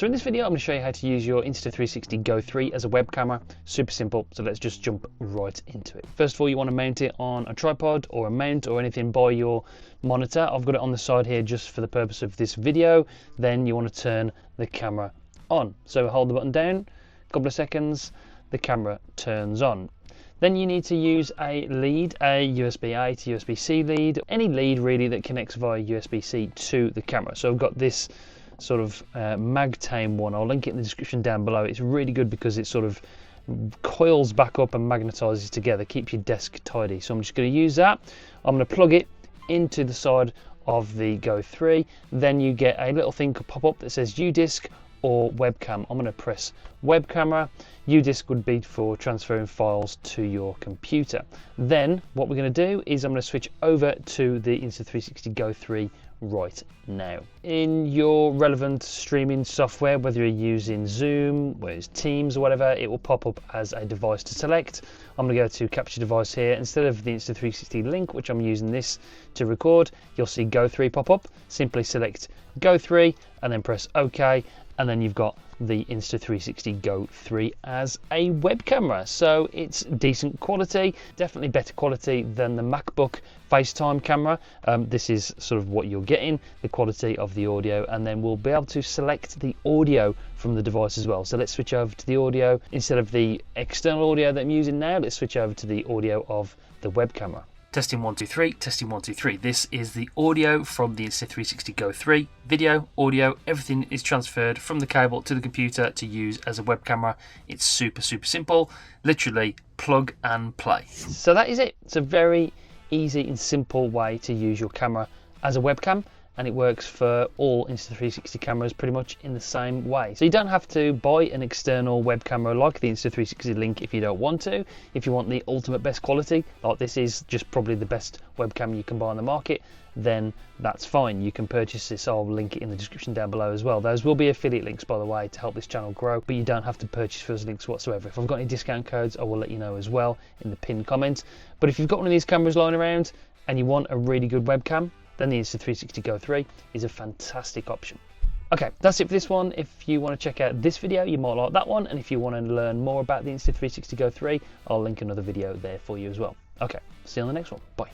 So in this video, I'm going to show you how to use your Insta360 GO 3 as a web camera. Super simple, so let's just jump right into it. First of all, you want to mount it on a tripod or a mount or anything by your monitor. I've got it on the side here just for the purpose of this video. Then you want to turn the camera on. So hold the button down, a couple of seconds, the camera turns on. Then you need to use a lead, a USB-A to USB-C lead, any lead really that connects via USB-C to the camera. So I've got this sort of MagTame one. I'll link it in the description down below. It's really good because it sort of coils back up and magnetizes together, keeps your desk tidy. So I'm just going to use that. I'm going to plug it into the side of the GO 3. Then you get a little thing pop up that says UDisc or webcam. I'm going to press web camera. UDisc would be for transferring files to your computer. Then what we're going to do is I'm going to switch over to the Insta360 GO 3 right now. In your relevant streaming software, whether you're using Zoom, whether it's Teams or whatever, it will pop up as a device to select. I'm going to go to capture device here. Instead of the Insta360 link, which I'm using this to record, you'll see GO 3 pop up. Simply select GO 3 and then press OK, and then you've got the Insta360 GO 3 as a web camera. So it's decent quality, definitely better quality than the MacBook FaceTime camera. This is sort of what you're getting, the quality of the audio, and then we'll be able to select the audio from the device as well. So let's switch over to the audio. Instead of the external audio that I'm using now, let's switch over to the audio of the web camera. Testing 1 2 3, testing 1 2 3. This is the audio from the Insta360 GO 3. Video, audio, everything is transferred from the cable to the computer to use as a web camera. It's super simple. Literally plug and play. So that is it. It's a very easy and simple way to use your camera as a webcam, and it works for all Insta360 cameras pretty much in the same way. So you don't have to buy an external web camera like the Insta360 link if you don't want to. If you want the ultimate best quality, like this is just probably the best webcam you can buy on the market, then that's fine. You can purchase this. I'll link it in the description down below as well. Those will be affiliate links, by the way, to help this channel grow, but you don't have to purchase those links whatsoever. If I've got any discount codes, I will let you know as well in the pinned comments. But if you've got one of these cameras lying around and you want a really good webcam, then the Insta360 GO 3 is a fantastic option. Okay, that's it for this one. If you want to check out this video, you might like that one. And if you want to learn more about the Insta360 GO 3, I'll link another video there for you as well. Okay, see you on the next one. Bye.